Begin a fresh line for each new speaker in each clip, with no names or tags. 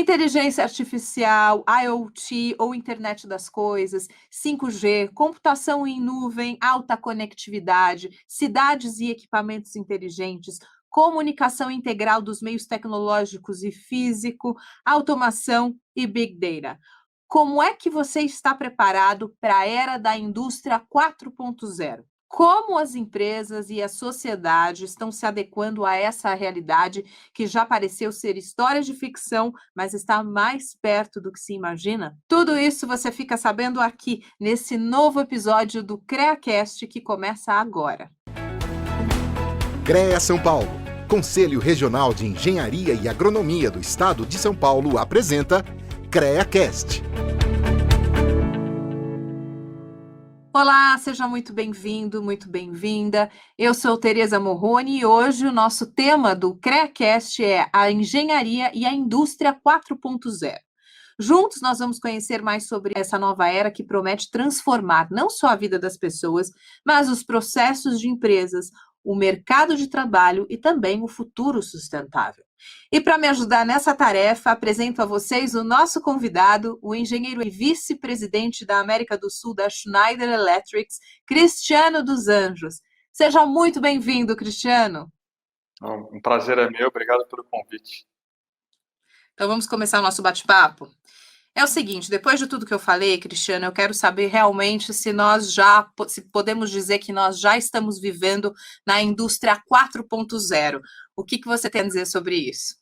Inteligência artificial, IoT ou internet das coisas, 5G, computação em nuvem, alta conectividade, cidades e equipamentos inteligentes, comunicação integral dos meios tecnológicos e físico, automação e Big Data. Como é que você está preparado para a era da indústria 4.0? Como as empresas e a sociedade estão se adequando a essa realidade que já pareceu ser história de ficção, mas está mais perto do que se imagina? Tudo isso você fica sabendo aqui, nesse novo episódio do CREAcast que começa agora.
CREA São Paulo, Conselho Regional de Engenharia e Agronomia do Estado de São Paulo apresenta CREAcast.
Olá, seja muito bem-vindo, muito bem-vinda. Eu sou Tereza Morrone e hoje o nosso tema do CREAcast é a engenharia e a indústria 4.0. Juntos nós vamos conhecer mais sobre essa nova era que promete transformar não só a vida das pessoas, mas os processos de empresas, o mercado de trabalho e também o futuro sustentável. E para me ajudar nessa tarefa, apresento a vocês o nosso convidado, o engenheiro e vice-presidente da América do Sul da Schneider Electric, Cristiano dos Anjos. Seja muito bem-vindo, Cristiano.
Um prazer é meu, obrigado pelo convite.
Então vamos começar o nosso bate-papo? É o seguinte, depois de tudo que eu falei, Cristiano, eu quero saber realmente se podemos dizer que nós já estamos vivendo na indústria 4.0. O que você tem a dizer sobre isso?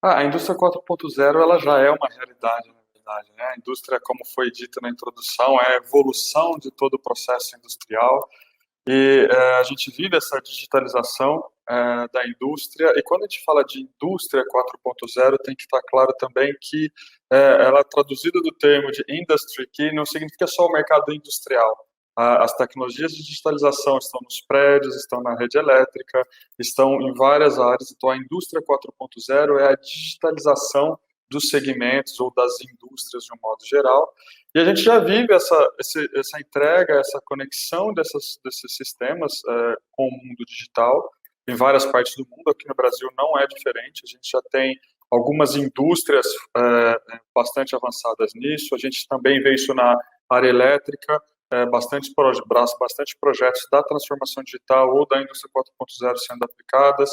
A indústria 4.0 ela já é uma realidade, na verdade, né? A indústria, como foi dito na introdução, é a evolução de todo o processo industrial e a gente vive essa digitalização da indústria, e quando a gente fala de indústria 4.0, tem que estar claro também que ela é traduzida do termo de industry, que não significa só o mercado industrial. As tecnologias de digitalização estão nos prédios, estão na rede elétrica, estão em várias áreas. Então, a indústria 4.0 é a digitalização dos segmentos ou das indústrias de um modo geral. E a gente já vive essa entrega, essa conexão desses sistemas com o mundo digital em várias partes do mundo. Aqui no Brasil não é diferente. A gente já tem algumas indústrias bastante avançadas nisso. A gente também vê isso na área elétrica, bastante projetos da transformação digital ou da indústria 4.0 sendo aplicadas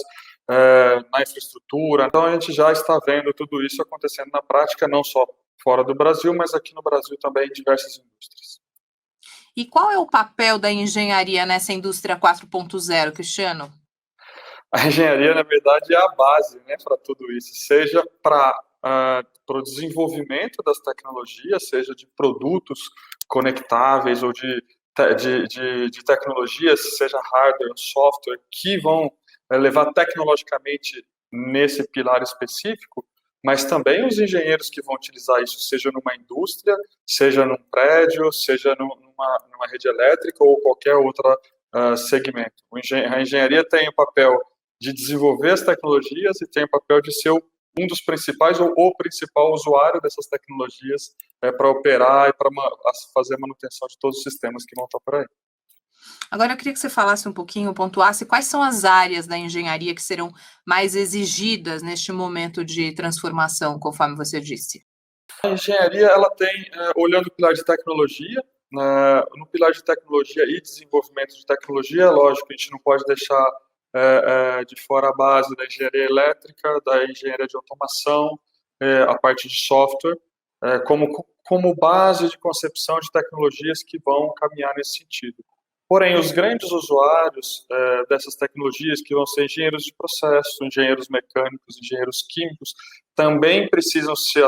na infraestrutura. Então, a gente já está vendo tudo isso acontecendo na prática, não só fora do Brasil, mas aqui no Brasil também em diversas indústrias.
E qual é o papel da engenharia nessa indústria 4.0, Cristiano?
A engenharia, na verdade, é a base, né, para tudo isso, seja para o desenvolvimento das tecnologias, seja de produtos conectáveis ou de tecnologias, seja hardware ou software, que vão levar tecnologicamente nesse pilar específico, mas também os engenheiros que vão utilizar isso, seja numa indústria, seja num prédio, seja numa rede elétrica ou qualquer outro segmento. A engenharia tem o papel de desenvolver as tecnologias e tem o papel de ser um dos principais ou o principal usuário dessas tecnologias para operar e para fazer a manutenção de todos os sistemas que vão estar por aí.
Agora eu queria que você falasse um pouquinho, pontuasse quais são as áreas da engenharia que serão mais exigidas neste momento de transformação, conforme você disse.
A engenharia, ela tem, olhando o pilar de tecnologia, no pilar de tecnologia e desenvolvimento de tecnologia, lógico, a gente não pode deixar de fora a base da engenharia elétrica, da engenharia de automação, a parte de software, como base de concepção de tecnologias que vão caminhar nesse sentido. Porém, os grandes usuários dessas tecnologias, que vão ser engenheiros de processo, engenheiros mecânicos, engenheiros químicos, também precisam se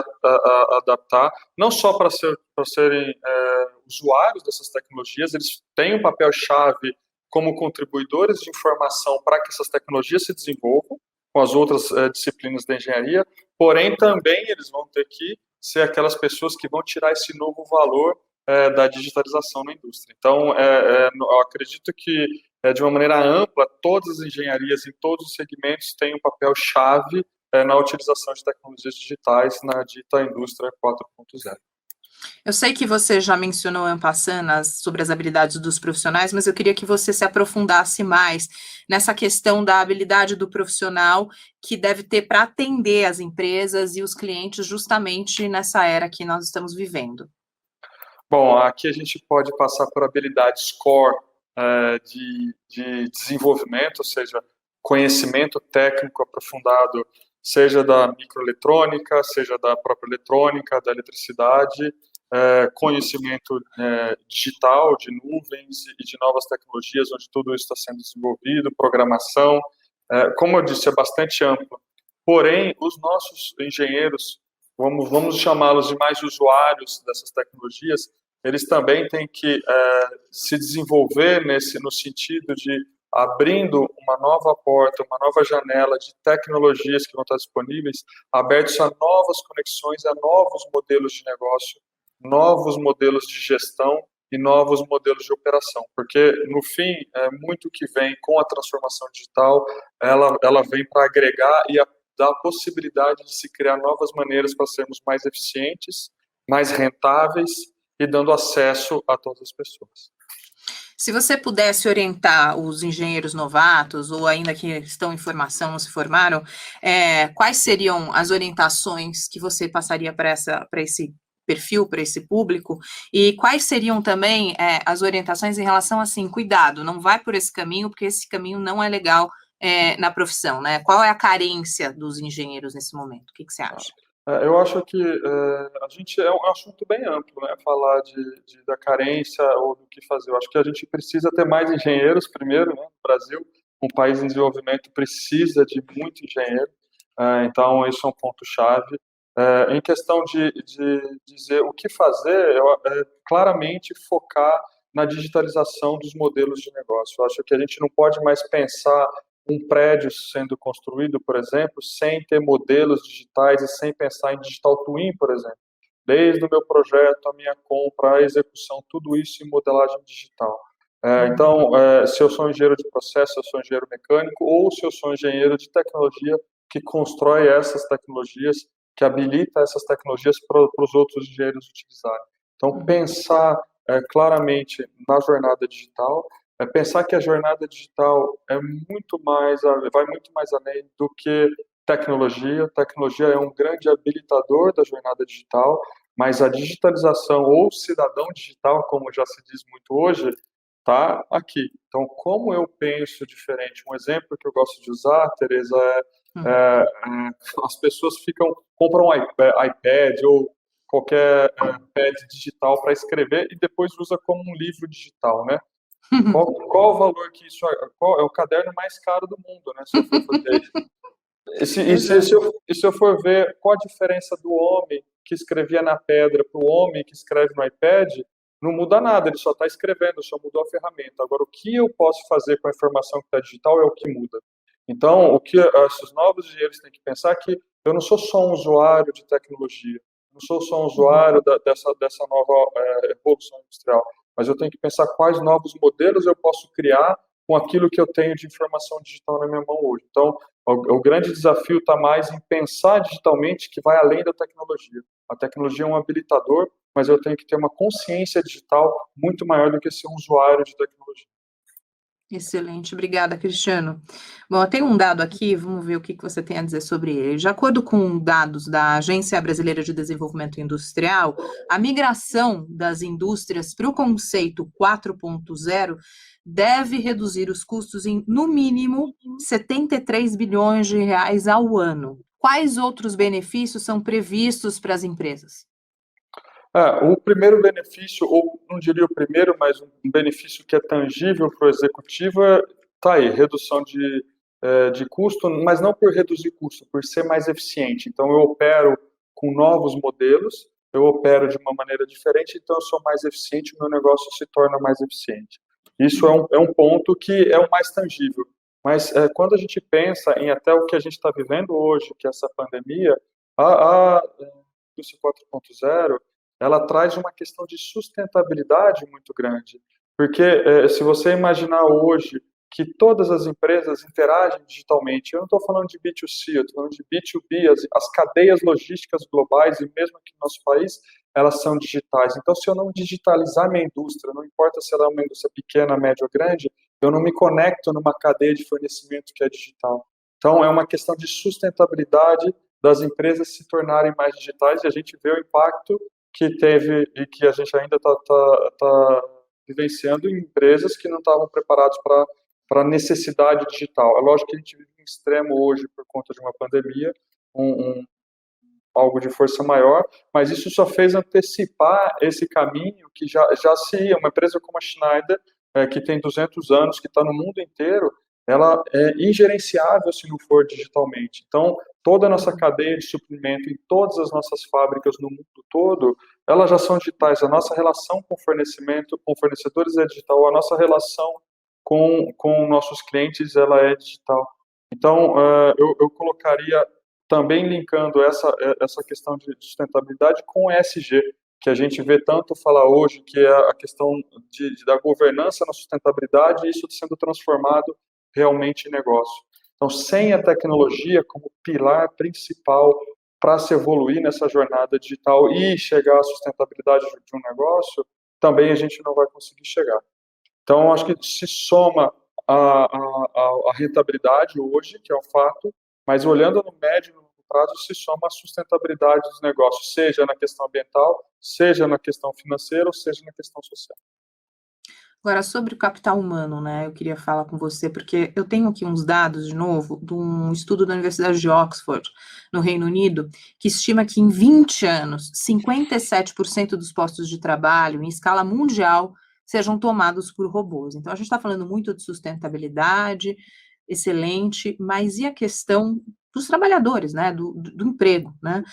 adaptar, não só para serem usuários dessas tecnologias, eles têm um papel-chave como contribuidores de informação para que essas tecnologias se desenvolvam com as outras disciplinas da engenharia, porém também eles vão ter que ser aquelas pessoas que vão tirar esse novo valor da digitalização na indústria. Então, eu acredito que, de uma maneira ampla, todas as engenharias em todos os segmentos têm um papel-chave na utilização de tecnologias digitais na dita indústria 4.0.
Eu sei que você já mencionou en passant sobre as habilidades dos profissionais, mas eu queria que você se aprofundasse mais nessa questão da habilidade do profissional que deve ter para atender as empresas e os clientes justamente nessa era que nós estamos vivendo.
Bom, aqui a gente pode passar por habilidades core de desenvolvimento, ou seja, conhecimento técnico aprofundado, seja da microeletrônica, seja da própria eletrônica, da eletricidade, conhecimento digital, de nuvens e de novas tecnologias, onde tudo isso está sendo desenvolvido, programação. Como eu disse, é bastante amplo. Porém, os nossos engenheiros, vamos chamá-los de mais usuários dessas tecnologias, eles também têm que se desenvolver no sentido de abrindo uma nova porta, uma nova janela de tecnologias que vão estar disponíveis, abertos a novas conexões, a novos modelos de negócio, novos modelos de gestão e novos modelos de operação, porque no fim, muito que vem com a transformação digital, ela vem para agregar e dar a possibilidade de se criar novas maneiras para sermos mais eficientes, mais rentáveis e dando acesso a todas as pessoas.
Se você pudesse orientar os engenheiros novatos, ou ainda que estão em formação, não se formaram, quais seriam as orientações que você passaria para esse perfil, para esse público? E quais seriam também as orientações em relação, assim, cuidado, não vai por esse caminho, porque esse caminho não é legal na profissão, né? Qual é a carência dos engenheiros nesse momento? O que você acha?
Eu acho que a gente é um assunto bem amplo, né? Falar da carência ou do que fazer. Eu acho que a gente precisa ter mais engenheiros, primeiro, né? O Brasil, um país em desenvolvimento, precisa de muito engenheiro. Então, isso é um ponto-chave. Em questão de dizer o que fazer, claramente focar na digitalização dos modelos de negócio. Eu acho que a gente não pode mais pensar um prédio sendo construído, por exemplo, sem ter modelos digitais e sem pensar em digital twin, por exemplo. Desde o meu projeto, a minha compra, a execução, tudo isso em modelagem digital. Então, se eu sou engenheiro de processo, se eu sou engenheiro mecânico, ou se eu sou engenheiro de tecnologia que constrói essas tecnologias, que habilita essas tecnologias para os outros engenheiros utilizarem. Então, pensar claramente na jornada digital, pensar que a jornada digital vai muito mais além do que tecnologia. Tecnologia é um grande habilitador da jornada digital, mas a digitalização ou cidadão digital, como já se diz muito hoje, está aqui. Então, como eu penso diferente? Um exemplo que eu gosto de usar, Tereza, as pessoas compram um iPad ou qualquer pad digital para escrever e depois usa como um livro digital, né? Qual o valor que isso é? Qual é o caderno mais caro do mundo, né? Se eu for fazer se eu for ver qual a diferença do homem que escrevia na pedra para o homem que escreve no iPad, não muda nada, ele só está escrevendo, só mudou a ferramenta. Agora, o que eu posso fazer com a informação que está digital é o que muda. Então, o que esses novos engenheiros têm que pensar é que eu não sou só um usuário de tecnologia, não sou só um usuário dessa nova evolução industrial, mas eu tenho que pensar quais novos modelos eu posso criar com aquilo que eu tenho de informação digital na minha mão hoje. Então, o grande desafio está mais em pensar digitalmente que vai além da tecnologia. A tecnologia é um habilitador, mas eu tenho que ter uma consciência digital muito maior do que ser um usuário de tecnologia.
Excelente, obrigada, Cristiano. Bom, tem um dado aqui, vamos ver o que você tem a dizer sobre ele. De acordo com dados da Agência Brasileira de Desenvolvimento Industrial, a migração das indústrias para o conceito 4.0 deve reduzir os custos em, no mínimo, 73 bilhões de reais ao ano. Quais outros benefícios são previstos para as empresas?
O primeiro benefício, ou não diria o primeiro, mas um benefício que é tangível para o executivo tá aí, redução de custo, mas não por reduzir custo, por ser mais eficiente. Então, eu opero com novos modelos, eu opero de uma maneira diferente, então eu sou mais eficiente, o meu negócio se torna mais eficiente. Isso é um ponto que é o mais tangível. Mas quando a gente pensa em até o que a gente está vivendo hoje, que é essa pandemia, a indústria 4.0, ela traz uma questão de sustentabilidade muito grande. Porque se você imaginar hoje que todas as empresas interagem digitalmente. Eu não estou falando de B2C, eu estou falando de B2B, as cadeias logísticas globais, e mesmo aqui no nosso país, elas são digitais. Então, se eu não digitalizar minha indústria, não importa se ela é uma indústria pequena, média ou grande, eu não me conecto numa cadeia de fornecimento que é digital. Então, é uma questão de sustentabilidade das empresas se tornarem mais digitais, e a gente vê o impacto que teve e que a gente ainda está vivenciando em empresas que não estavam preparadas para a necessidade digital. É lógico que a gente vive um extremo hoje por conta de uma pandemia, algo de força maior, mas isso só fez antecipar esse caminho que já se ia. Uma empresa como a Schneider, que tem 200 anos, que está no mundo inteiro, ela é ingerenciável se não for digitalmente. Então, toda a nossa cadeia de suprimento em todas as nossas fábricas no mundo todo, elas já são digitais. A nossa relação com fornecimento, com fornecedores é digital, a nossa relação com nossos clientes, ela é digital. Então, eu colocaria também linkando essa questão de sustentabilidade com ESG, que a gente vê tanto falar hoje, que é a questão da governança na sustentabilidade, e isso sendo transformado realmente em negócio. Então, sem a tecnologia como pilar principal para se evoluir nessa jornada digital e chegar à sustentabilidade de um negócio, também a gente não vai conseguir chegar. Então, acho que se soma a rentabilidade hoje, que é um fato, mas olhando no médio e no longo prazo, se soma a sustentabilidade dos negócios, seja na questão ambiental, seja na questão financeira, ou seja na questão social.
Agora, sobre o capital humano, né, eu queria falar com você, porque eu tenho aqui uns dados, de novo, de um estudo da Universidade de Oxford, no Reino Unido, que estima que em 20 anos, 57% dos postos de trabalho em escala mundial sejam tomados por robôs. Então, a gente está falando muito de sustentabilidade, excelente, mas e a questão dos trabalhadores, né, do emprego, né?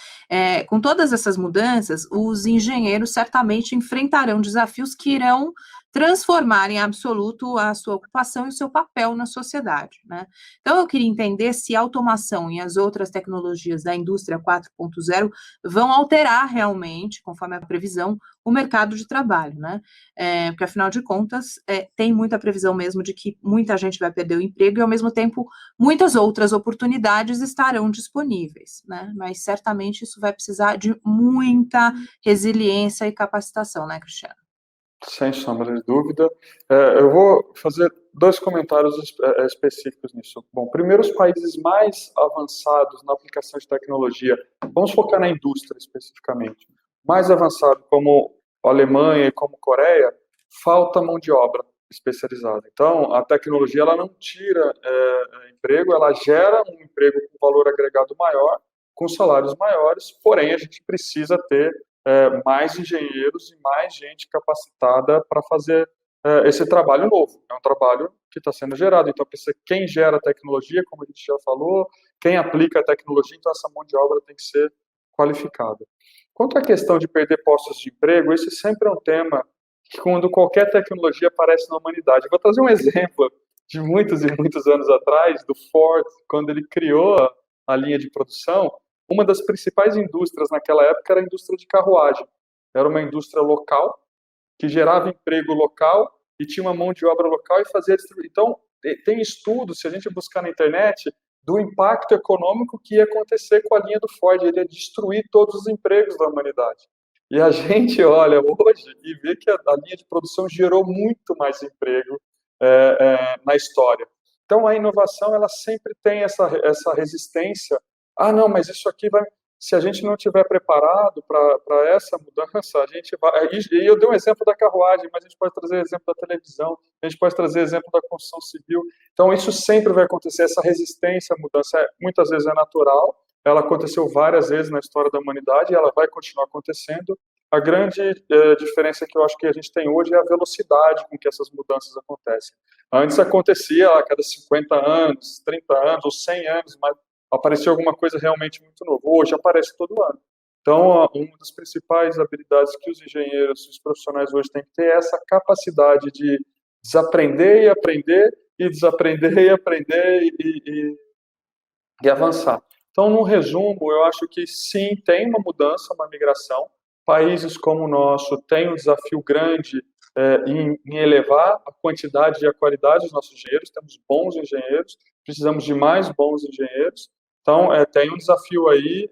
Com todas essas mudanças, os engenheiros certamente enfrentarão desafios que irão transformar em absoluto a sua ocupação e o seu papel na sociedade, né? Então, eu queria entender se a automação e as outras tecnologias da indústria 4.0 vão alterar realmente, conforme a previsão, o mercado de trabalho, né? Porque, afinal de contas, tem muita previsão mesmo de que muita gente vai perder o emprego e, ao mesmo tempo, muitas outras oportunidades estarão disponíveis, né? Mas, certamente, isso vai precisar de muita resiliência e capacitação, né, Cristiano?
Sem sombra de dúvida. Eu vou fazer 2 comentários específicos nisso. Bom, primeiro, os países mais avançados na aplicação de tecnologia, vamos focar na indústria especificamente, mais avançado como a Alemanha e como a Coreia, falta mão de obra especializada. Então, a tecnologia ela não tira emprego, ela gera um emprego com valor agregado maior, com salários maiores, porém a gente precisa ter mais engenheiros e mais gente capacitada para fazer esse trabalho novo. É um trabalho que está sendo gerado, então precisa quem gera a tecnologia, como a gente já falou, quem aplica a tecnologia, então essa mão de obra tem que ser qualificada. Quanto à questão de perder postos de emprego, esse sempre é um tema que quando qualquer tecnologia aparece na humanidade. Eu vou trazer um exemplo de muitos e muitos anos atrás, do Ford, quando ele criou a linha de produção. Uma das principais indústrias naquela época era a indústria de carruagem. Era uma indústria local, que gerava emprego local e tinha uma mão de obra local e fazia distribuição. Então, tem estudos, se a gente buscar na internet, do impacto econômico que ia acontecer com a linha do Ford. Ele ia destruir todos os empregos da humanidade. E a gente olha hoje e vê que a linha de produção gerou muito mais emprego na história. Então, a inovação ela sempre tem essa resistência. Não, mas isso aqui vai... Se a gente não estiver preparado para essa mudança, a gente vai... E eu dei um exemplo da carruagem, mas a gente pode trazer exemplo da televisão, a gente pode trazer exemplo da construção civil. Então, isso sempre vai acontecer, essa resistência à mudança. Muitas vezes é natural, ela aconteceu várias vezes na história da humanidade e ela vai continuar acontecendo. A grande diferença que eu acho que a gente tem hoje é a velocidade com que essas mudanças acontecem. Antes acontecia a cada 50 anos, 30 anos ou 100 anos, mas apareceu alguma coisa realmente muito nova. Hoje aparece todo ano. Então, uma das principais habilidades que os engenheiros, os profissionais hoje têm que ter é essa capacidade de desaprender e aprender, e desaprender e aprender e avançar. Então, no resumo, eu acho que sim, tem uma mudança, uma migração. Países como o nosso têm um desafio grande em elevar a quantidade e a qualidade dos nossos engenheiros. Temos bons engenheiros, precisamos de mais bons engenheiros. Então, tem um desafio aí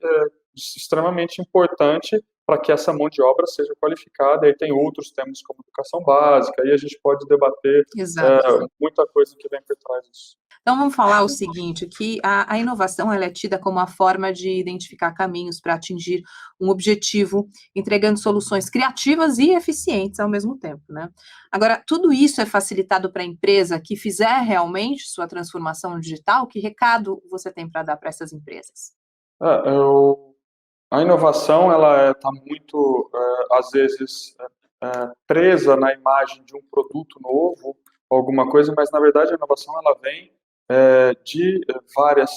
extremamente importante para que essa mão de obra seja qualificada. Aí tem outros temas como educação básica, aí a gente pode debater muita coisa que vem por trás disso.
Então, vamos falar o seguinte, que a inovação ela é tida como a forma de identificar caminhos para atingir um objetivo, entregando soluções criativas e eficientes ao mesmo tempo, né? Agora, tudo isso é facilitado para a empresa que fizer realmente sua transformação digital? Que recado você tem para dar para essas empresas?
A inovação, ela está muito, às vezes, presa na imagem de um produto novo, alguma coisa, mas, na verdade, a inovação, ela vem de várias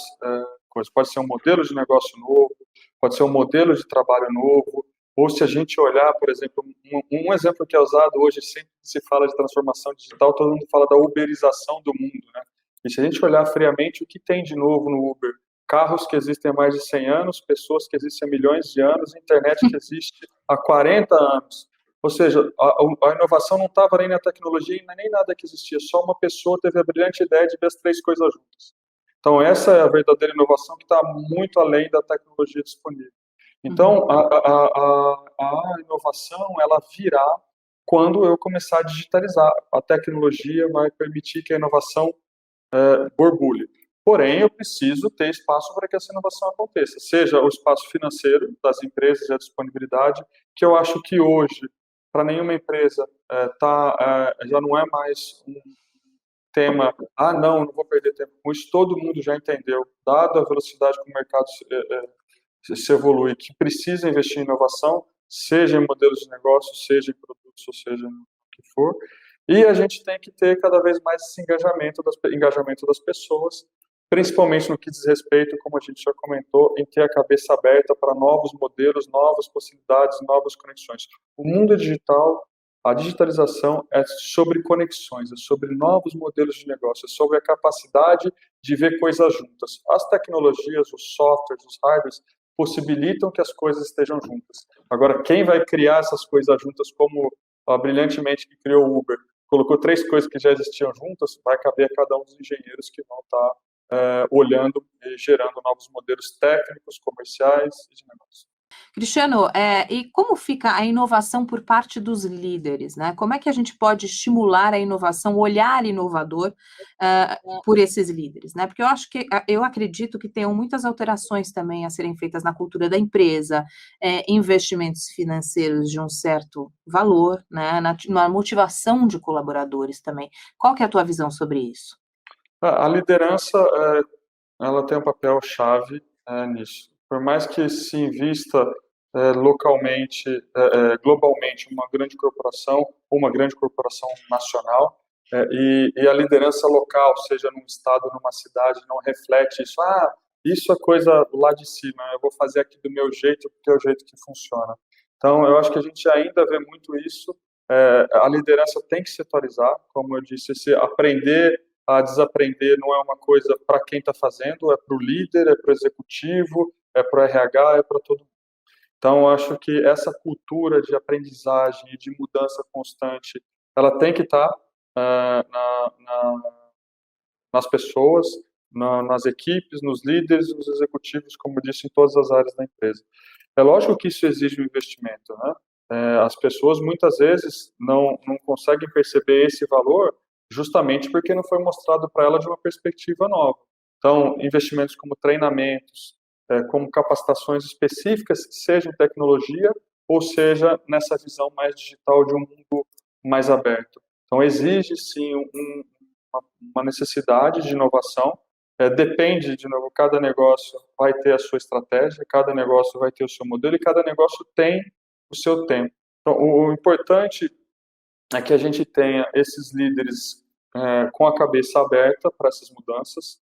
coisas. Pode ser um modelo de negócio novo, pode ser um modelo de trabalho novo, ou se a gente olhar, por exemplo, um exemplo que é usado hoje, sempre que se fala de transformação digital, todo mundo fala da uberização do mundo, né? E se a gente olhar friamente, o que tem de novo no Uber? Carros que existem há mais de 100 anos, pessoas que existem há milhões de anos, internet que existe há 40 anos. Ou seja, a inovação não estava nem na tecnologia, nem nada que existia, só uma pessoa teve a brilhante ideia de ver as três coisas juntas. Então, essa é a verdadeira inovação que está muito além da tecnologia disponível. Então, a inovação, ela virá quando eu começar a digitalizar. A tecnologia vai permitir que a inovação borbulhe. Porém, eu preciso ter espaço para que essa inovação aconteça, seja o espaço financeiro das empresas e a disponibilidade, que eu acho que hoje, para nenhuma empresa, já não é mais um tema, não vou perder tempo com isso, todo mundo já entendeu, dado a velocidade que o mercado se evolui, que precisa investir em inovação, seja em modelos de negócio, seja em produtos, ou seja no que for, e a gente tem que ter cada vez mais esse engajamento das pessoas, principalmente no que diz respeito, como a gente já comentou, em ter a cabeça aberta para novos modelos, novas possibilidades, novas conexões. O mundo digital, a digitalização é sobre conexões, é sobre novos modelos de negócio, é sobre a capacidade de ver coisas juntas. As tecnologias, os softwares, os hardwares, possibilitam que as coisas estejam juntas. Agora, quem vai criar essas coisas juntas, como a brilhantemente que criou o Uber, colocou três coisas que já existiam juntas, vai caber a cada um dos engenheiros que vão estar olhando e gerando novos modelos técnicos, comerciais e de negócio.
Cristiano, e como fica a inovação por parte dos líderes, né? Como é que a gente pode estimular a inovação, o olhar inovador por esses líderes, né? Porque eu acredito que tenham muitas alterações também a serem feitas na cultura da empresa, investimentos financeiros de um certo valor, né? Na motivação de colaboradores também. Qual que é a tua visão sobre isso?
A liderança, ela tem um papel-chave nisso. Por mais que se invista localmente, globalmente, uma grande corporação, ou uma grande corporação nacional, e a liderança local, seja num estado, numa cidade, não reflete isso. Isso é coisa lá de cima, eu vou fazer aqui do meu jeito, porque é o jeito que funciona. Então, eu acho que a gente ainda vê muito isso. A liderança tem que se atualizar, como eu disse, se aprender a desaprender não é uma coisa para quem está fazendo, é para o líder, é para o executivo, é para o RH, é para todo mundo. Então, eu acho que essa cultura de aprendizagem e de mudança constante, ela tem que estar nas pessoas, nas equipes, nos líderes, nos executivos, como eu disse, em todas as áreas da empresa. É lógico que isso exige um investimento, né? As pessoas muitas vezes não conseguem perceber esse valor justamente porque não foi mostrado para ela de uma perspectiva nova. Então, investimentos como treinamentos, como capacitações específicas, seja em tecnologia ou seja nessa visão mais digital de um mundo mais aberto. Então, exige sim uma necessidade de inovação. Depende, de novo, cada negócio vai ter a sua estratégia, cada negócio vai ter o seu modelo e cada negócio tem o seu tempo. Então, o importante é que a gente tenha esses líderes com a cabeça aberta para essas mudanças.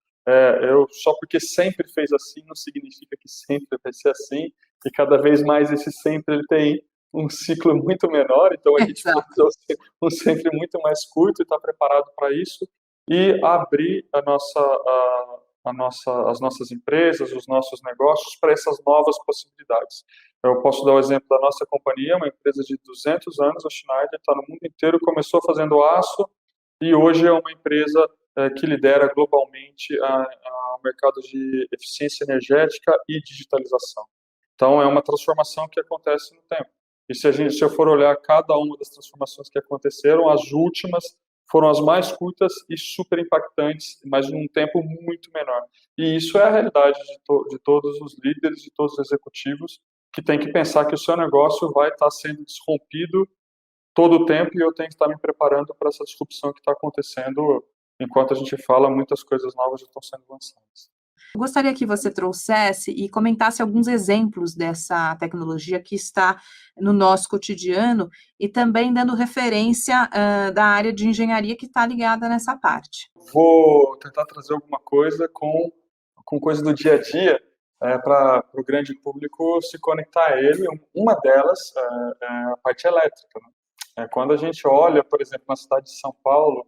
Só porque sempre fez assim não significa que sempre vai ser assim, e cada vez mais esse sempre ele tem um ciclo muito menor, então a gente precisa ser um sempre muito mais curto e estar preparado para isso, e abrir as nossas empresas, os nossos negócios para essas novas possibilidades. Eu posso dar o exemplo da nossa companhia, uma empresa de 200 anos, a Schneider, está no mundo inteiro, começou fazendo aço e hoje é uma empresa que lidera globalmente o mercado de eficiência energética e digitalização. Então, é uma transformação que acontece no tempo. E se eu for olhar cada uma das transformações que aconteceram, as últimas foram as mais curtas e super impactantes, mas num tempo muito menor. E isso é a realidade de todos os líderes, de todos os executivos, que tem que pensar que o seu negócio vai estar sendo disrompido todo o tempo e eu tenho que estar me preparando para essa disrupção que está acontecendo. Enquanto a gente fala, muitas coisas novas já estão sendo lançadas.
Eu gostaria que você trouxesse e comentasse alguns exemplos dessa tecnologia que está no nosso cotidiano e também dando referência da área de engenharia que está ligada nessa parte.
Vou tentar trazer alguma coisa com coisa do dia a dia para o grande público se conectar a ele. Uma delas é a parte elétrica, né? Quando a gente olha, por exemplo, na cidade de São Paulo,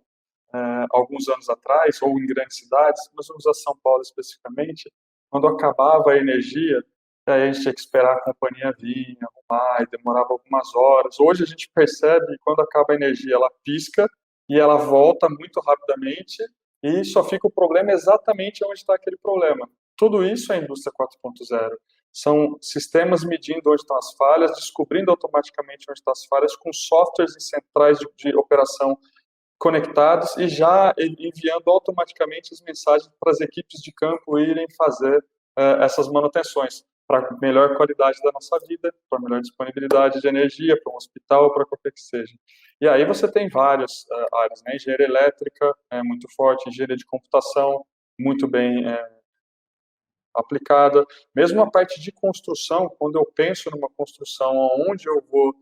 alguns anos atrás, ou em grandes cidades, mas vamos usar São Paulo especificamente, quando acabava a energia, aí a gente tinha que esperar a companhia vir, arrumar, e demorava algumas horas. Hoje a gente percebe que quando acaba a energia, ela pisca e ela volta muito rapidamente e só fica o problema exatamente onde está aquele problema. Tudo isso é a indústria 4.0. São sistemas medindo onde estão as falhas, descobrindo automaticamente onde estão as falhas, com softwares e centrais de operação conectados e já enviando automaticamente as mensagens para as equipes de campo irem fazer essas manutenções para melhor qualidade da nossa vida, para melhor disponibilidade de energia, para um hospital, para qualquer que seja. E aí você tem várias áreas, né? Engenharia elétrica é muito forte, engenharia de computação muito bem aplicada, mesmo a parte de construção, quando eu penso numa construção onde eu vou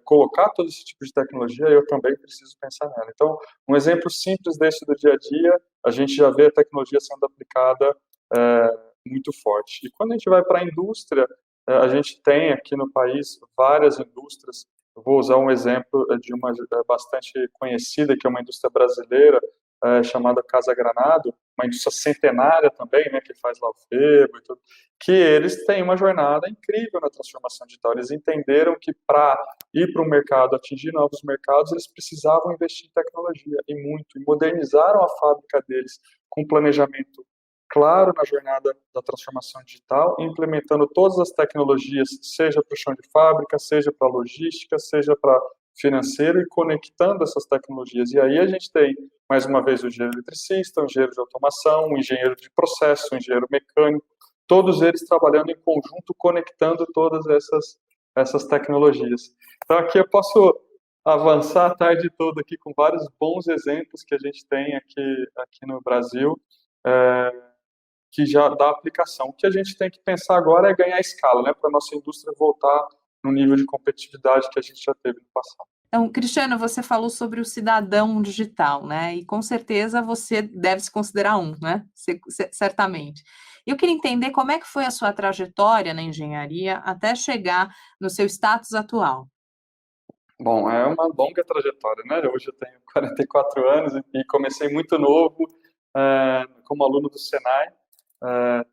colocar todo esse tipo de tecnologia, eu também preciso pensar nela. Então, um exemplo simples desse do dia a dia, a gente já vê a tecnologia sendo aplicada muito forte. E quando a gente vai para a indústria, a gente tem aqui no país várias indústrias. Eu vou usar um exemplo de uma bastante conhecida, que é uma indústria brasileira, chamada Casa Granado, uma indústria centenária também, né, que faz lá o Febo e tudo, que eles têm uma jornada incrível na transformação digital. Eles entenderam que para ir para o mercado, atingir novos mercados, eles precisavam investir em tecnologia, e muito, e modernizaram a fábrica deles com planejamento claro na jornada da transformação digital, implementando todas as tecnologias, seja para o chão de fábrica, seja para logística, seja para financeiro, e conectando essas tecnologias. E aí a gente tem, mais uma vez, o engenheiro eletricista, o engenheiro de automação, o engenheiro de processo, o engenheiro mecânico, todos eles trabalhando em conjunto, conectando todas essas tecnologias. Então aqui eu posso avançar a tarde toda aqui com vários bons exemplos que a gente tem aqui no Brasil, que já dá aplicação. O que a gente tem que pensar agora é ganhar escala, né, para a nossa indústria voltar no nível de competitividade que a gente já teve no passado.
Então, Cristiano, você falou sobre o cidadão digital, né? E com certeza você deve se considerar um, né? Certamente. Eu queria entender como é que foi a sua trajetória na engenharia até chegar no seu status atual.
Bom, é uma longa trajetória, né? Hoje eu tenho 44 anos e comecei muito novo como aluno do Senai,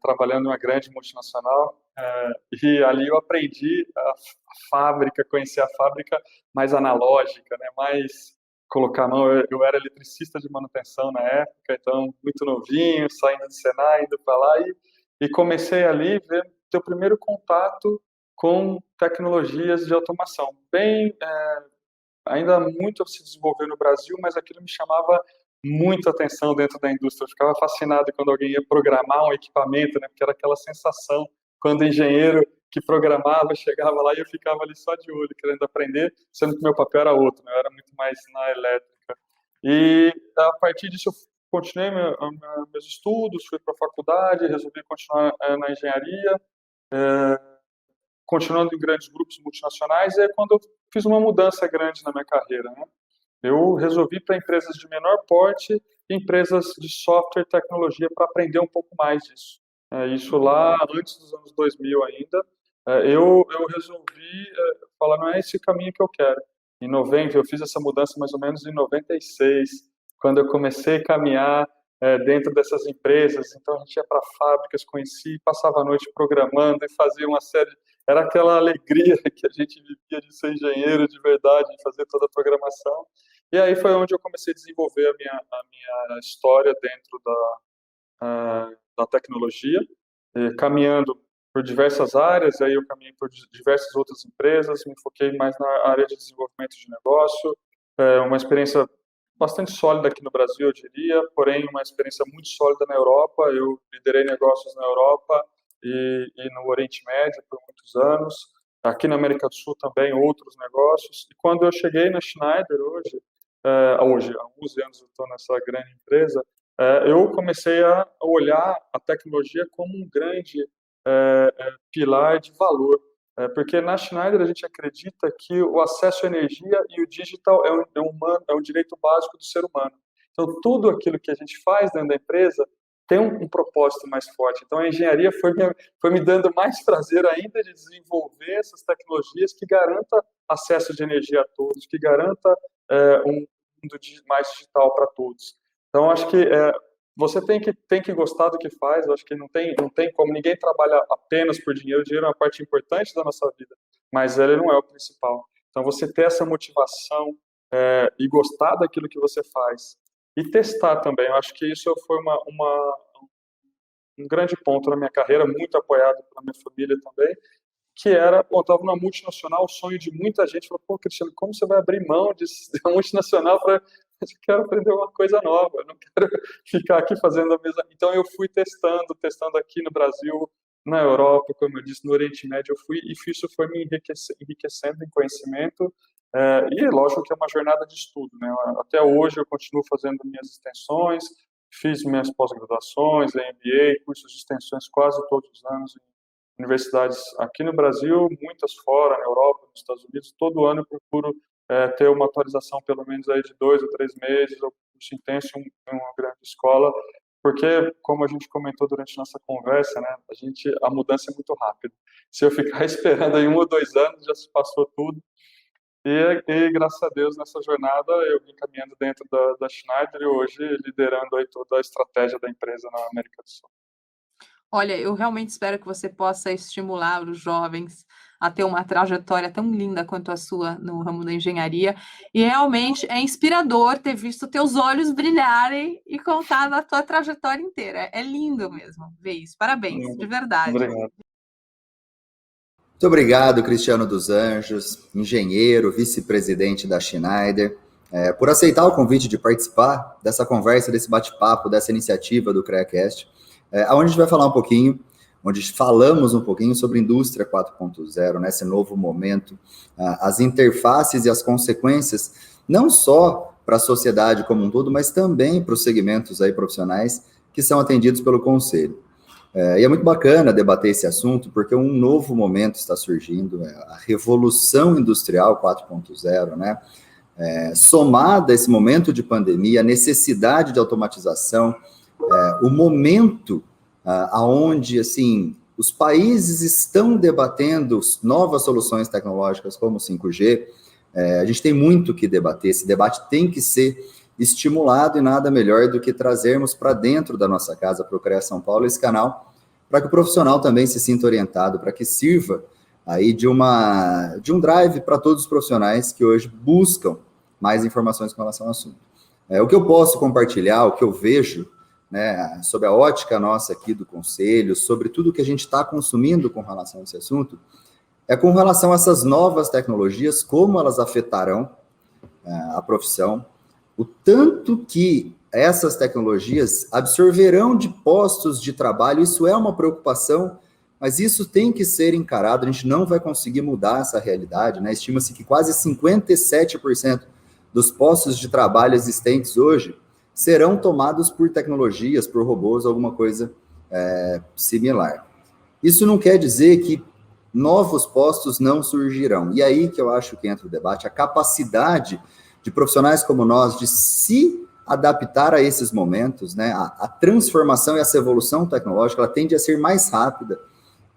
trabalhando em uma grande multinacional, e ali eu aprendi a fábrica, conhecer a fábrica mais analógica, né, mais colocar a mão. Eu era eletricista de manutenção na época, então muito novinho, saindo do Senai, indo para lá, e comecei ali a ter o primeiro contato com tecnologias de automação. Ainda muito a se desenvolver no Brasil, mas aquilo me chamava muita atenção dentro da indústria. Eu ficava fascinado quando alguém ia programar um equipamento, né? Porque era aquela sensação quando o engenheiro que programava chegava lá e eu ficava ali só de olho, querendo aprender, sendo que meu papel era outro, né? Eu era muito mais na elétrica. E a partir disso eu continuei meus estudos, fui para a faculdade, resolvi continuar na engenharia, continuando em grandes grupos multinacionais, e é quando eu fiz uma mudança grande na minha carreira, né? Eu resolvi para empresas de menor porte, empresas de software e tecnologia, para aprender um pouco mais disso. Isso lá antes dos anos 2000 ainda, eu resolvi falar, não é esse caminho que eu quero. Em 90, eu fiz essa mudança mais ou menos em 96, quando eu comecei a caminhar dentro dessas empresas. Então a gente ia para fábricas, conhecia, passava a noite programando e fazia uma série era aquela alegria que a gente vivia de ser engenheiro de verdade, de fazer toda a programação. E aí foi onde eu comecei a desenvolver a minha história dentro da tecnologia, caminhando por diversas áreas. Aí eu caminhei por diversas outras empresas, me foquei mais na área de desenvolvimento de negócio, uma experiência bastante sólida aqui no Brasil, eu diria, porém uma experiência muito sólida na Europa. Eu liderei negócios na Europa e no Oriente Médio por muitos anos, aqui na América do Sul também outros negócios. E quando eu cheguei na Schneider hoje, há 11 anos eu estou nessa grande empresa, eu comecei a olhar a tecnologia como um grande pilar de valor, porque na Schneider a gente acredita que o acesso à energia e o digital é um direito básico do ser humano. Então, tudo aquilo que a gente faz dentro da empresa tem um propósito mais forte. Então, a engenharia foi me dando mais prazer ainda de desenvolver essas tecnologias que garanta acesso de energia a todos, que garanta um mundo mais digital para todos. Então, acho que você tem que gostar do que faz. Eu acho que não tem como. Ninguém trabalha apenas por dinheiro. O dinheiro é uma parte importante da nossa vida, mas ele não é o principal. Então, você ter essa motivação e gostar daquilo que você faz e testar também. Eu acho que isso foi um grande ponto na minha carreira, muito apoiado pela minha família também, que era, eu estava numa multinacional, o sonho de muita gente, falou, pô, Cristiano, como você vai abrir mão de uma multinacional para... Eu quero aprender uma coisa nova, eu não quero ficar aqui fazendo a mesma... Então, eu fui testando aqui no Brasil, na Europa, como eu disse, no Oriente Médio, e isso foi me enriquecendo em conhecimento, e lógico que é uma jornada de estudo, né? Até hoje eu continuo fazendo minhas extensões, fiz minhas pós-graduações, MBA, cursos de extensões quase todos os anos, em universidades aqui no Brasil, muitas fora, na Europa, nos Estados Unidos. Todo ano eu procuro ter uma atualização pelo menos aí de 2 ou 3 meses, ou curso intenso em uma grande escola, porque, como a gente comentou durante nossa conversa, né, a mudança é muito rápida. Se eu ficar esperando aí 1 ou 2 anos, já se passou tudo. E graças a Deus, nessa jornada, eu vim caminhando dentro da Schneider e hoje liderando aí toda a estratégia da empresa na América do Sul.
Olha, eu realmente espero que você possa estimular os jovens a ter uma trajetória tão linda quanto a sua no ramo da engenharia. E realmente é inspirador ter visto teus olhos brilharem e contar da tua trajetória inteira. É lindo mesmo ver isso. Parabéns, de verdade.
Obrigado.
Muito obrigado, Cristiano dos Anjos, engenheiro, vice-presidente da Schneider, por aceitar o convite de participar dessa conversa, desse bate-papo, dessa iniciativa do CREAcast, onde a gente vai falar um pouquinho, onde falamos um pouquinho sobre indústria 4.0, nesse novo momento, as interfaces e as consequências, não só para a sociedade como um todo, mas também para os segmentos aí profissionais que são atendidos pelo Conselho. E é muito bacana debater esse assunto, porque um novo momento está surgindo, a Revolução Industrial 4.0, né? Somada a esse momento de pandemia, a necessidade de automatização, o momento onde, assim, os países estão debatendo novas soluções tecnológicas como o 5G, a gente tem muito que debater, esse debate tem que ser estimulado, e nada melhor do que trazermos para dentro da nossa casa, para o CREA São Paulo, esse canal, para que o profissional também se sinta orientado, para que sirva aí de um drive para todos os profissionais que hoje buscam mais informações com relação ao assunto. O que eu posso compartilhar, o que eu vejo, né, sobre a ótica nossa aqui do Conselho, sobre tudo que a gente está consumindo com relação a esse assunto, é com relação a essas novas tecnologias, como elas afetarão a profissão, o tanto que essas tecnologias absorverão de postos de trabalho. Isso é uma preocupação, mas isso tem que ser encarado, a gente não vai conseguir mudar essa realidade, né? Estima-se que quase 57% dos postos de trabalho existentes hoje serão tomados por tecnologias, por robôs, alguma coisa similar. Isso não quer dizer que novos postos não surgirão. E aí que eu acho que entra o debate, a capacidade de profissionais como nós de se adaptar a esses momentos, né? A transformação e essa evolução tecnológica, ela tende a ser mais rápida,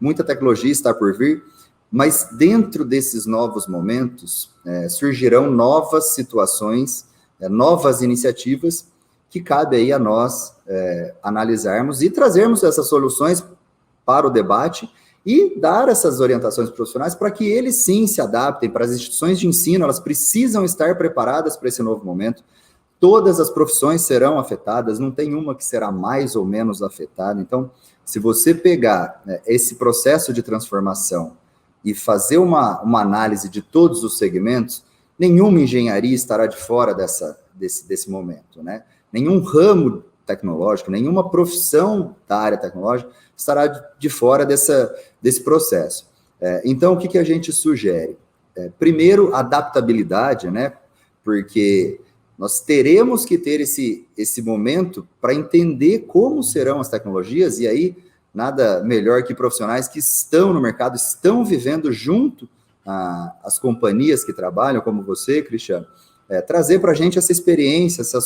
muita tecnologia está por vir, mas dentro desses novos momentos surgirão novas situações, novas iniciativas que cabe aí a nós analisarmos e trazermos essas soluções para o debate e dar essas orientações profissionais para que eles sim se adaptem, para as instituições de ensino, elas precisam estar preparadas para esse novo momento. Todas as profissões serão afetadas, não tem uma que será mais ou menos afetada. Então, se você pegar, né, esse processo de transformação e fazer uma análise de todos os segmentos, nenhuma engenharia estará de fora desse momento, né? Nenhum ramo tecnológico, nenhuma profissão da área tecnológica estará de fora desse processo. Então, o que a gente sugere? Primeiro, adaptabilidade, né? Porque nós teremos que ter esse momento para entender como serão as tecnologias, e aí nada melhor que profissionais que estão no mercado, estão vivendo junto às companhias que trabalham, como você, Cristiano, trazer para a gente essa experiência, essa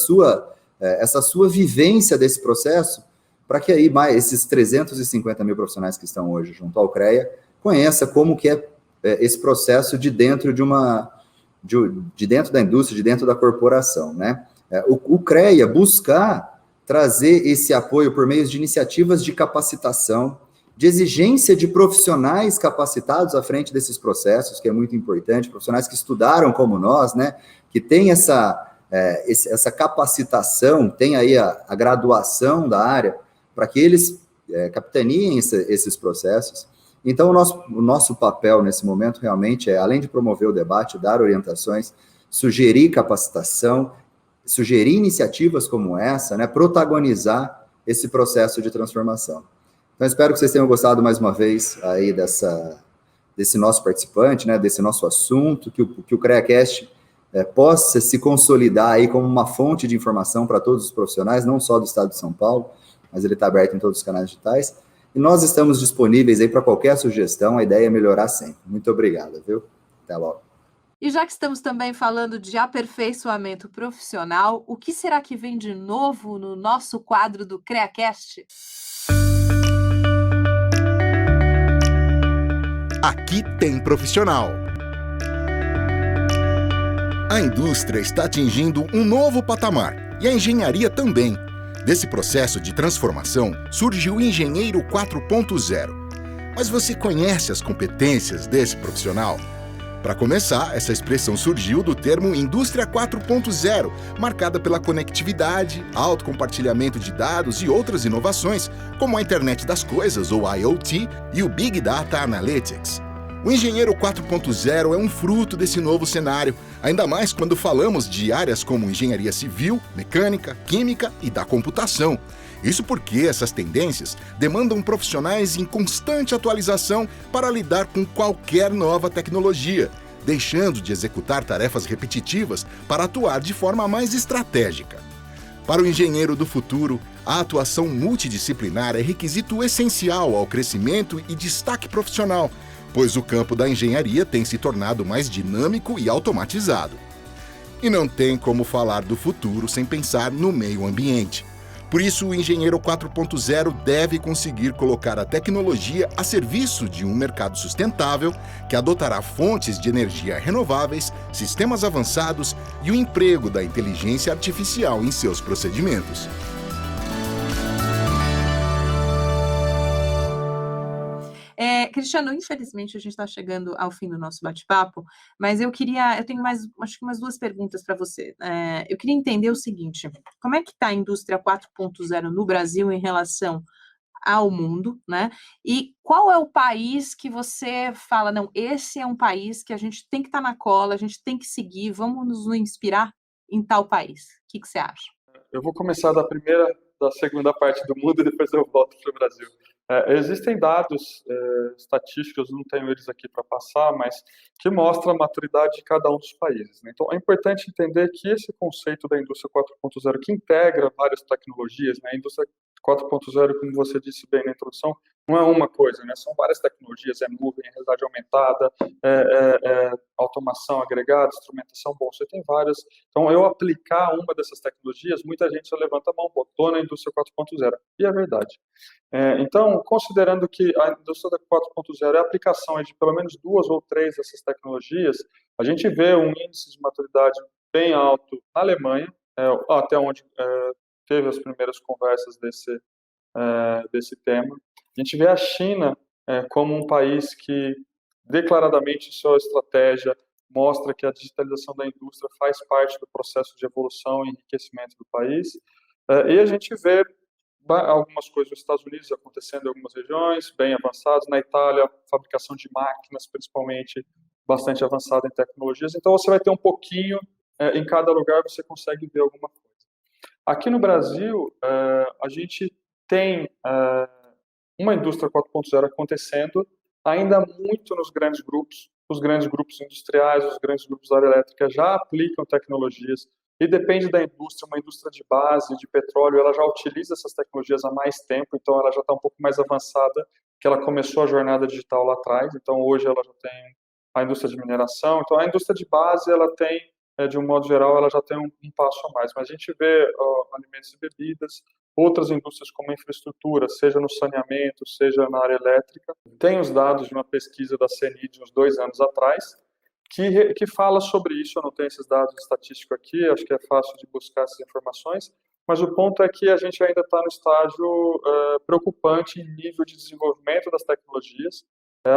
sua vivência desse processo, para que aí esses 350 mil profissionais que estão hoje junto ao CREA conheça como que é esse processo de dentro de dentro da indústria, de dentro da corporação, né? O CREA buscar trazer esse apoio por meio de iniciativas de capacitação, de exigência de profissionais capacitados à frente desses processos, que é muito importante, profissionais que estudaram como nós, né? Que tem essa capacitação, tem aí a graduação da área, para que eles capitaniem esses processos. Então, o nosso papel nesse momento realmente é, além de promover o debate, dar orientações, sugerir capacitação, sugerir iniciativas como essa, né, protagonizar esse processo de transformação. Então, espero que vocês tenham gostado mais uma vez aí desse nosso participante, né, desse nosso assunto, que o CREAcast possa se consolidar aí como uma fonte de informação para todos os profissionais, não só do Estado de São Paulo, mas ele está aberto em todos os canais digitais. E nós estamos disponíveis aí para qualquer sugestão, a ideia é melhorar sempre. Muito obrigado, viu? Até logo.
E já que estamos também falando de aperfeiçoamento profissional, o que será que vem de novo no nosso quadro do CREAcast?
Aqui tem profissional. A indústria está atingindo um novo patamar e a engenharia também. Desse processo de transformação surge o Engenheiro 4.0. Mas você conhece as competências desse profissional? Para começar, essa expressão surgiu do termo Indústria 4.0, marcada pela conectividade, alto compartilhamento de dados e outras inovações, como a Internet das Coisas, ou IoT, e o Big Data Analytics. O Engenheiro 4.0 é um fruto desse novo cenário, ainda mais quando falamos de áreas como engenharia civil, mecânica, química e da computação. Isso porque essas tendências demandam profissionais em constante atualização para lidar com qualquer nova tecnologia, deixando de executar tarefas repetitivas para atuar de forma mais estratégica. Para o engenheiro do futuro, a atuação multidisciplinar é requisito essencial ao crescimento e destaque profissional, pois o campo da engenharia tem se tornado mais dinâmico e automatizado. E não tem como falar do futuro sem pensar no meio ambiente. Por isso, o Engenheiro 4.0 deve conseguir colocar a tecnologia a serviço de um mercado sustentável que adotará fontes de energia renováveis, sistemas avançados e o emprego da inteligência artificial em seus procedimentos.
Cristiano, infelizmente a gente está chegando ao fim do nosso bate-papo, mas eu tenho acho que umas duas perguntas para você. Eu queria entender o seguinte: como é que está a indústria 4.0 no Brasil em relação ao mundo, né? E qual é o país que você fala, não, esse é um país que a gente tem que estar na cola, a gente tem que seguir, vamos nos inspirar em tal país? O que você acha?
Eu vou começar da segunda parte do mundo e depois eu volto para o Brasil. Existem dados estatísticos, não tenho eles aqui para passar, mas que mostram a maturidade de cada um dos países, né? Então, é importante entender que esse conceito da indústria 4.0, que integra várias tecnologias, né? A indústria 4.0, como você disse bem na introdução, não é uma coisa, né? São várias tecnologias, nuvem, realidade aumentada, automação agregada, instrumentação, bom, você tem várias. Então, eu aplicar uma dessas tecnologias, muita gente só levanta a mão, botou na indústria 4.0, e é verdade. Então, considerando que a indústria 4.0 é a aplicação de pelo menos 2 ou 3 dessas tecnologias, a gente vê um índice de maturidade bem alto na Alemanha, até onde teve as primeiras conversas desse tema. A gente vê a China como um país que declaradamente sua estratégia mostra que a digitalização da indústria faz parte do processo de evolução e enriquecimento do país. E a gente vê algumas coisas nos Estados Unidos acontecendo em algumas regiões, bem avançadas. Na Itália, fabricação de máquinas, principalmente, bastante avançada em tecnologias. Então, você vai ter um pouquinho, em cada lugar você consegue ver alguma coisa. Aqui no Brasil, a gente tem uma indústria 4.0 acontecendo, ainda muito nos grandes grupos. Os grandes grupos industriais, os grandes grupos da área elétrica já aplicam tecnologias, e depende da indústria. Uma indústria de base, de petróleo, ela já utiliza essas tecnologias há mais tempo, então ela já está um pouco mais avançada, que ela começou a jornada digital lá atrás, então hoje ela já tem a indústria de mineração. Então a indústria de base, ela tem, de um modo geral, ela já tem um passo a mais. Mas a gente vê alimentos e bebidas, outras indústrias como infraestrutura, seja no saneamento, seja na área elétrica. Tem os dados de uma pesquisa da CNI de uns 2 anos atrás, que fala sobre isso. Eu não tenho esses dados estatísticos aqui, acho que é fácil de buscar essas informações, mas o ponto é que a gente ainda está no estágio preocupante em nível de desenvolvimento das tecnologias.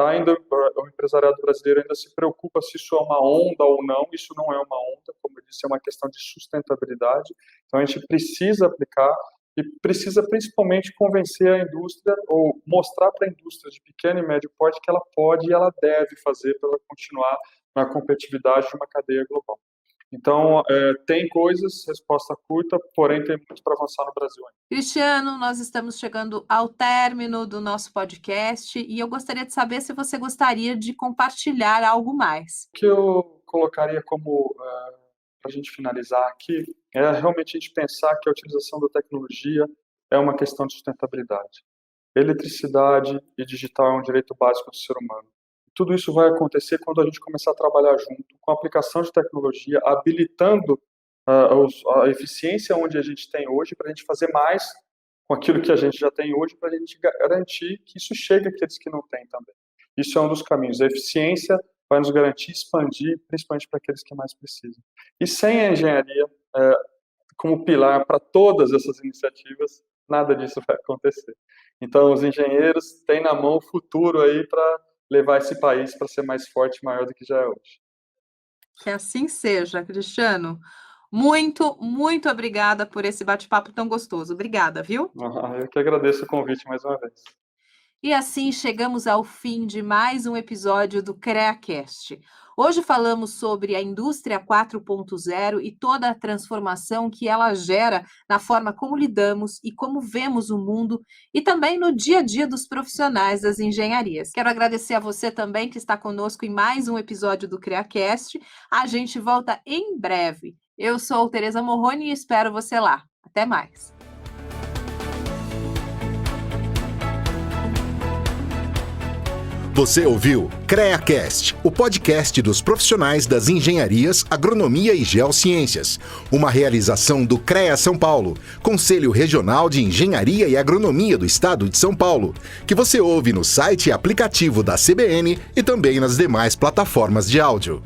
Ainda o empresariado brasileiro ainda se preocupa se isso é uma onda ou não. Isso não é uma onda, como eu disse, é uma questão de sustentabilidade. Então a gente precisa aplicar e precisa principalmente convencer a indústria, ou mostrar para a indústria de pequeno e médio porte que ela pode e ela deve fazer para ela continuar na competitividade de uma cadeia global. Então, tem coisas, resposta curta, porém tem muito para avançar no Brasil ainda.
Cristiano, nós estamos chegando ao término do nosso podcast e eu gostaria de saber se você gostaria de compartilhar algo mais.
O que eu colocaria como, para a gente finalizar aqui, é realmente a gente pensar que a utilização da tecnologia é uma questão de sustentabilidade. Eletricidade e digital é um direito básico do ser humano. Tudo isso vai acontecer quando a gente começar a trabalhar junto, com a aplicação de tecnologia, habilitando a eficiência onde a gente tem hoje, para a gente fazer mais com aquilo que a gente já tem hoje, para a gente garantir que isso chegue àqueles que não têm também. Isso é um dos caminhos. A eficiência vai nos garantir expandir, principalmente para aqueles que mais precisam. E sem a engenharia como pilar para todas essas iniciativas, nada disso vai acontecer. Então, os engenheiros têm na mão o futuro aí para levar esse país para ser mais forte e maior do que já é hoje.
Que assim seja, Cristiano. Muito, muito obrigada por esse bate-papo tão gostoso. Obrigada, viu?
Eu que agradeço o convite mais uma vez.
E assim chegamos ao fim de mais um episódio do CREAcast. Hoje falamos sobre a indústria 4.0 e toda a transformação que ela gera na forma como lidamos e como vemos o mundo e também no dia a dia dos profissionais das engenharias. Quero agradecer a você também que está conosco em mais um episódio do CREAcast. A gente volta em breve. Eu sou Tereza Morrone e espero você lá. Até mais.
Você ouviu CREAcast, o podcast dos profissionais das engenharias, agronomia e geociências. Uma realização do CREA São Paulo, Conselho Regional de Engenharia e Agronomia do Estado de São Paulo, que você ouve no site e aplicativo da CBN e também nas demais plataformas de áudio.